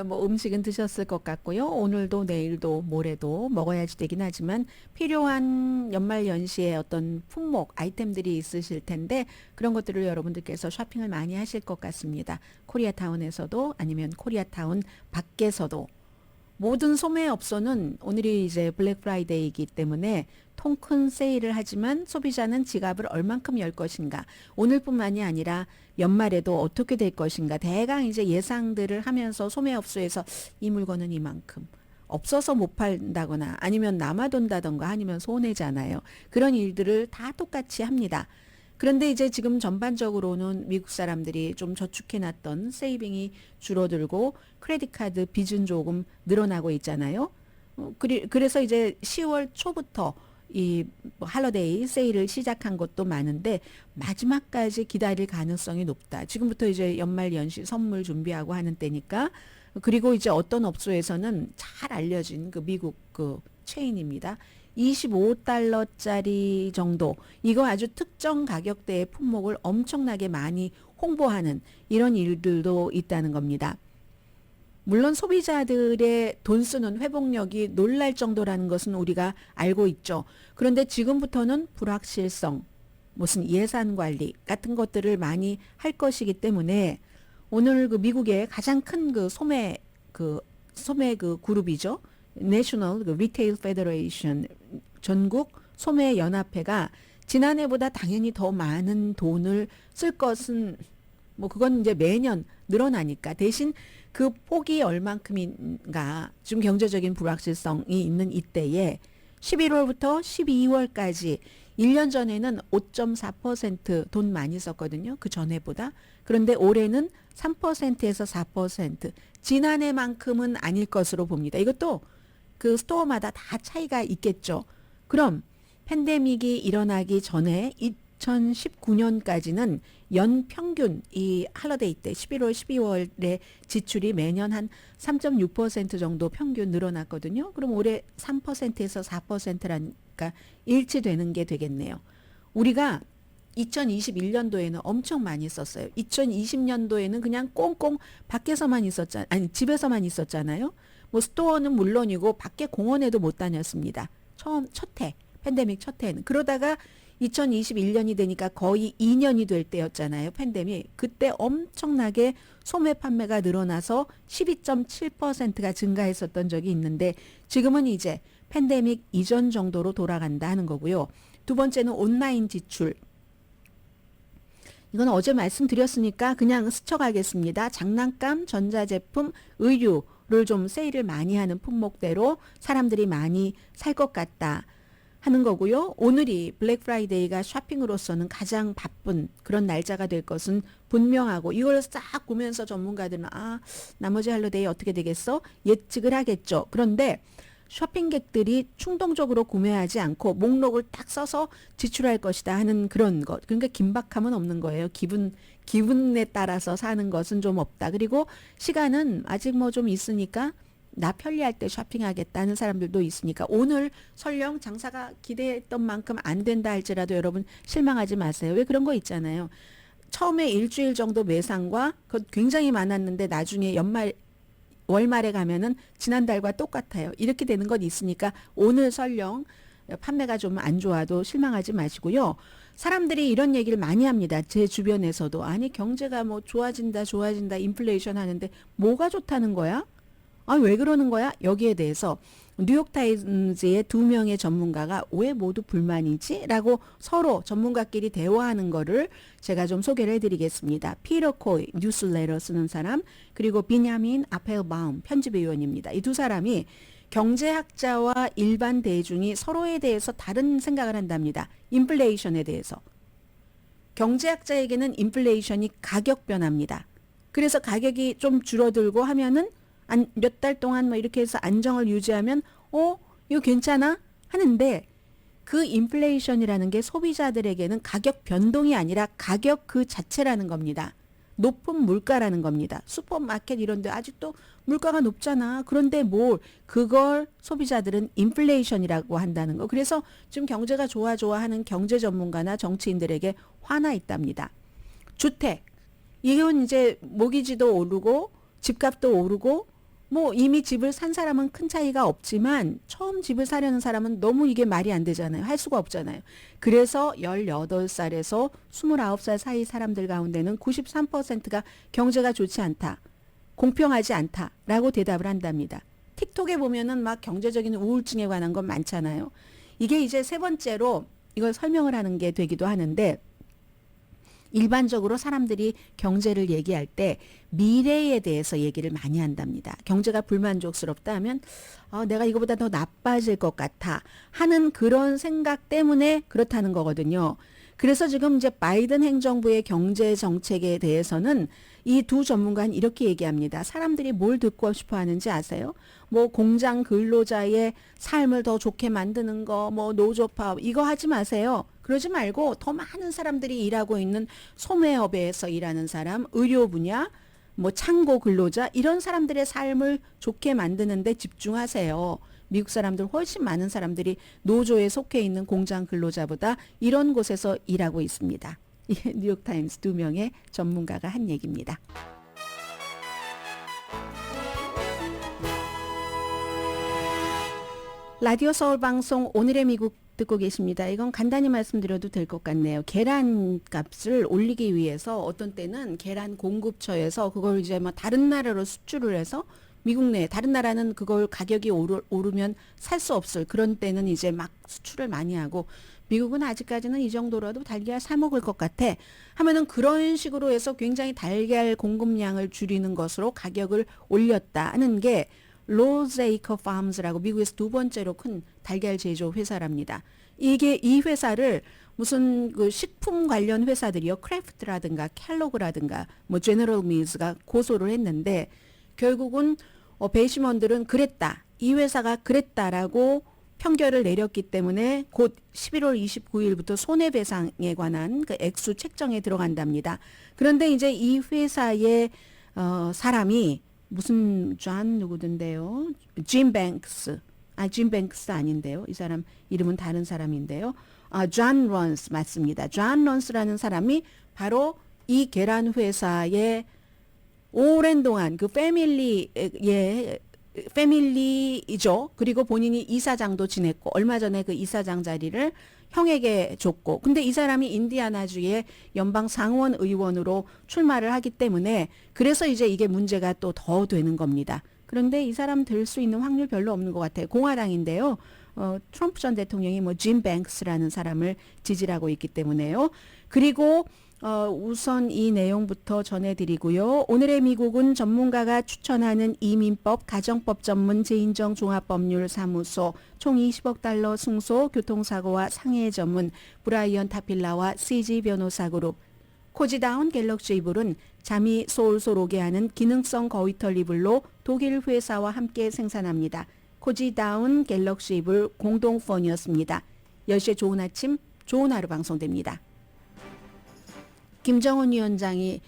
음식은 드셨을 것 같고요. 오늘도 내일도 모레도 먹어야지 되긴 하지만 필요한 연말 연시에 어떤 품목 아이템들이 있으실 텐데 그런 것들을 여러분들께서 쇼핑을 많이 하실 것 같습니다. 코리아타운에서도 아니면 코리아타운 밖에서도 모든 소매업소는 오늘이 이제 블랙 프라이데이이기 때문에 통 큰 세일을 하지만 소비자는 지갑을 얼만큼 열 것인가 오늘뿐만이 아니라 연말에도 어떻게 될 것인가 대강 이제 예상들을 하면서 소매업소에서 이 물건은 이만큼 없어서 못 판다거나 아니면 남아돈다던가 아니면 손해잖아요. 그런 일들을 다 똑같이 합니다. 그런데 이제 지금 전반적으로는 미국 사람들이 좀 저축해놨던 세이빙이 줄어들고 크레딧 카드 빚은 조금 늘어나고 있잖아요. 그래서 이제 10월 초부터 이 할러데이 세일을 시작한 것도 많은데 마지막까지 기다릴 가능성이 높다. 지금부터 이제 연말 연시 선물 준비하고 하는 때니까. 그리고 이제 어떤 업소에서는 잘 알려진 그 미국 그 체인입니다. 25달러짜리 정도. 이거 아주 특정 가격대의 품목을 엄청나게 많이 홍보하는 이런 일들도 있다는 겁니다. 물론 소비자들의 돈 쓰는 회복력이 놀랄 정도라는 것은 우리가 알고 있죠. 그런데 지금부터는 불확실성, 무슨 예산 관리 같은 것들을 많이 할 것이기 때문에 오늘 그 미국의 가장 큰 그 소매 그룹이죠. National Retail Federation 전국 소매 연합회가 지난해보다 당연히 더 많은 돈을 쓸 것은 뭐 그건 이제 매년 늘어나니까 대신 그 폭이 얼만큼인가 좀 경제적인 불확실성이 있는 이때에 11월부터 12월까지 1년 전에는 5.4% 많이 썼거든요. 그 전에보다. 그런데 올해는 3%에서 4%. 지난해만큼은 아닐 것으로 봅니다. 이것도 그 스토어마다 다 차이가 있겠죠. 그럼 팬데믹이 일어나기 전에 2019년까지는 연평균 이 할러데이 때 11월, 12월에 지출이 매년 한 3.6% 정도 평균 늘어났거든요. 그럼 올해 3%에서 4%라니까 일치되는 게 되겠네요. 우리가 2021년도에는 엄청 많이 썼어요. 2020년도에는 그냥 꽁꽁 밖에서만 있었잖아요. 아니 집에서만 있었잖아요. 뭐 스토어는 물론이고 밖에 공원에도 못 다녔습니다. 첫 해, 팬데믹 첫 해는. 그러다가 2021년이 되니까 거의 2년이 될 때였잖아요. 팬데믹. 그때 엄청나게 소매 판매가 늘어나서 12.7%가 증가했었던 적이 있는데 지금은 이제 팬데믹 이전 정도로 돌아간다 하는 거고요. 두 번째는 온라인 지출. 이건 어제 말씀드렸으니까 그냥 스쳐가겠습니다. 장난감, 전자제품, 의류를 좀 세일을 많이 하는 품목대로 사람들이 많이 살 것 같다 하는 거고요. 오늘이 블랙 프라이데이가 쇼핑으로서는 가장 바쁜 그런 날짜가 될 것은 분명하고 이걸 싹 보면서 전문가들은 나머지 할로데이 어떻게 되겠어? 예측을 하겠죠. 그런데 쇼핑객들이 충동적으로 구매하지 않고 목록을 딱 써서 지출할 것이다 하는 그런 것. 그러니까 긴박함은 없는 거예요. 기분에 따라서 사는 것은 좀 없다. 그리고 시간은 아직 뭐 좀 있으니까 나 편리할 때 쇼핑하겠다는 사람들도 있으니까 오늘 설령 장사가 기대했던 만큼 안 된다 할지라도 여러분 실망하지 마세요. 왜 그런 거 있잖아요. 처음에 일주일 정도 매상과 그것 굉장히 많았는데 나중에 월말에 가면은 지난달과 똑같아요. 이렇게 되는 건 있으니까 오늘 설령 판매가 좀 안 좋아도 실망하지 마시고요. 사람들이 이런 얘기를 많이 합니다. 제 주변에서도. 아니 경제가 뭐 좋아진다 인플레이션 하는데 뭐가 좋다는 거야? 왜 그러는 거야? 여기에 대해서 뉴욕타임즈의 2명의 전문가가 왜 모두 불만이지? 라고 서로 전문가끼리 대화하는 거를 제가 좀 소개를 해드리겠습니다. 피터 코이 뉴스레터 쓰는 사람 그리고 비냐민 아펠바움 편집위원입니다. 이 두 사람이 경제학자와 일반 대중이 서로에 대해서 다른 생각을 한답니다. 인플레이션에 대해서. 경제학자에게는 인플레이션이 가격 변화입니다. 그래서 가격이 좀 줄어들고 하면은 몇 달 동안 뭐 이렇게 해서 안정을 유지하면 이거 괜찮아? 하는데 그 인플레이션이라는 게 소비자들에게는 가격 변동이 아니라 가격 그 자체라는 겁니다. 높은 물가라는 겁니다. 슈퍼마켓 이런 데 아직도 물가가 높잖아. 그런데 그걸 소비자들은 인플레이션이라고 한다는 거. 그래서 지금 경제가 좋아하는 경제 전문가나 정치인들에게 화나 있답니다. 주택. 이건 이제 모기지도 오르고 집값도 오르고 뭐 이미 집을 산 사람은 큰 차이가 없지만 처음 집을 사려는 사람은 너무 이게 말이 안 되잖아요. 할 수가 없잖아요. 그래서 18살에서 29살 사이 사람들 가운데는 93%가 경제가 좋지 않다. 공평하지 않다라고 대답을 한답니다. 틱톡에 보면은 막 경제적인 우울증에 관한 건 많잖아요. 이게 이제 세 번째로 이걸 설명을 하는 게 되기도 하는데 일반적으로 사람들이 경제를 얘기할 때 미래에 대해서 얘기를 많이 한답니다. 경제가 불만족스럽다 하면 내가 이거보다 더 나빠질 것 같아 하는 그런 생각 때문에 그렇다는 거거든요. 그래서 지금 이제 바이든 행정부의 경제 정책에 대해서는 이 두 전문가는 이렇게 얘기합니다. 사람들이 뭘 듣고 싶어 하는지 아세요? 뭐 공장 근로자의 삶을 더 좋게 만드는 거, 뭐 노조 파업 이거 하지 마세요. 그러지 말고 더 많은 사람들이 일하고 있는 소매업에서 일하는 사람, 의료 분야, 뭐 창고 근로자 이런 사람들의 삶을 좋게 만드는 데 집중하세요. 미국 사람들 훨씬 많은 사람들이 노조에 속해 있는 공장 근로자보다 이런 곳에서 일하고 있습니다. 이게 뉴욕타임스 2명의 전문가가 한 얘기입니다. 라디오 서울 방송 오늘의 미국 듣고 계십니다. 이건 간단히 말씀드려도 될 것 같네요. 계란 값을 올리기 위해서 어떤 때는 계란 공급처에서 그걸 이제 뭐 다른 나라로 수출을 해서 미국 내 다른 나라는 그걸 가격이 오르면 살 수 없을 그런 때는 이제 막 수출을 많이 하고 미국은 아직까지는 이 정도라도 달걀 사 먹을 것 같아 하면은 그런 식으로 해서 굉장히 달걀 공급량을 줄이는 것으로 가격을 올렸다 하는 게 로제이커 팜스라고 미국에서 두 번째로 큰 달걀 제조 회사랍니다. 이게 이 회사를 무슨 그 식품 관련 회사들이요, 크래프트라든가 켈로그라든가 뭐 제너럴 밀즈가 고소를 했는데 결국은 배심원들은 그랬다, 이 회사가 그랬다라고 평결을 내렸기 때문에 곧 11월 29일부터 손해배상에 관한 그 액수 책정에 들어간답니다. 그런데 이제 이 회사의 사람이 무슨 존 누구던데요? 짐 뱅크스. 짐 뱅크스 아닌데요. 이 사람 이름은 다른 사람인데요. 존 런스 맞습니다. 존 런스라는 사람이 바로 이 계란 회사의 오랜 동안 그 패밀리이죠. 그리고 본인이 이사장도 지냈고 얼마 전에 그 이사장 자리를 형에게 줬고, 근데 이 사람이 인디아나주의 연방 상원 의원으로 출마를 하기 때문에 그래서 이제 이게 문제가 또 더 되는 겁니다. 그런데 이 사람 될 수 있는 확률 별로 없는 것 같아요. 공화당인데요. 트럼프 전 대통령이 뭐 짐 뱅크스라는 사람을 지지하고 있기 때문에요. 그리고 우선 이 내용부터 전해드리고요. 오늘의 미국은 전문가가 추천하는 이민법, 가정법 전문 재인정 종합법률사무소, 총 20억 달러 승소, 교통사고와 상해 전문 브라이언 타필라와 CG 변호사그룹, 코지다운 갤럭시 이불은 잠이 솔솔 오게 하는 기능성 거위털 이불로 독일 회사와 함께 생산합니다. 코지다운 갤럭시 이불 공동펀이었습니다. 10시에 좋은 아침, 좋은 하루 방송됩니다. 김정은 위원장이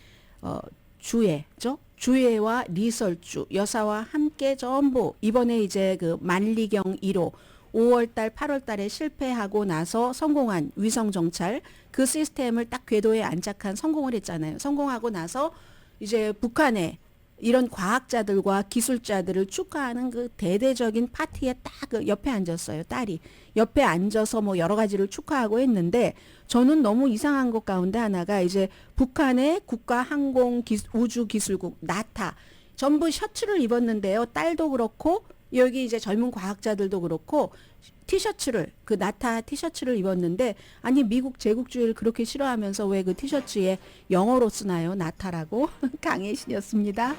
주애죠. 주애와 리설주 여사와 함께 전부 이번에 이제 그 만리경 1호 5월달 8월달에 실패하고 나서 성공한 위성정찰 그 시스템을 딱 궤도에 안착한 성공을 했잖아요. 성공하고 나서 이제 북한에 이런 과학자들과 기술자들을 축하하는 그 대대적인 파티에 딱 그 옆에 앉았어요. 딸이 옆에 앉아서 뭐 여러 가지를 축하하고 했는데 저는 너무 이상한 것 가운데 하나가 이제 북한의 국가항공우주기술국 나타 전부 셔츠를 입었는데요. 딸도 그렇고 여기 이제 젊은 과학자들도 그렇고 티셔츠를 그 나타 티셔츠를 입었는데 아니 미국 제국주의를 그렇게 싫어하면서 왜 그 티셔츠에 영어로 쓰나요? 나타라고 강혜신이었습니다.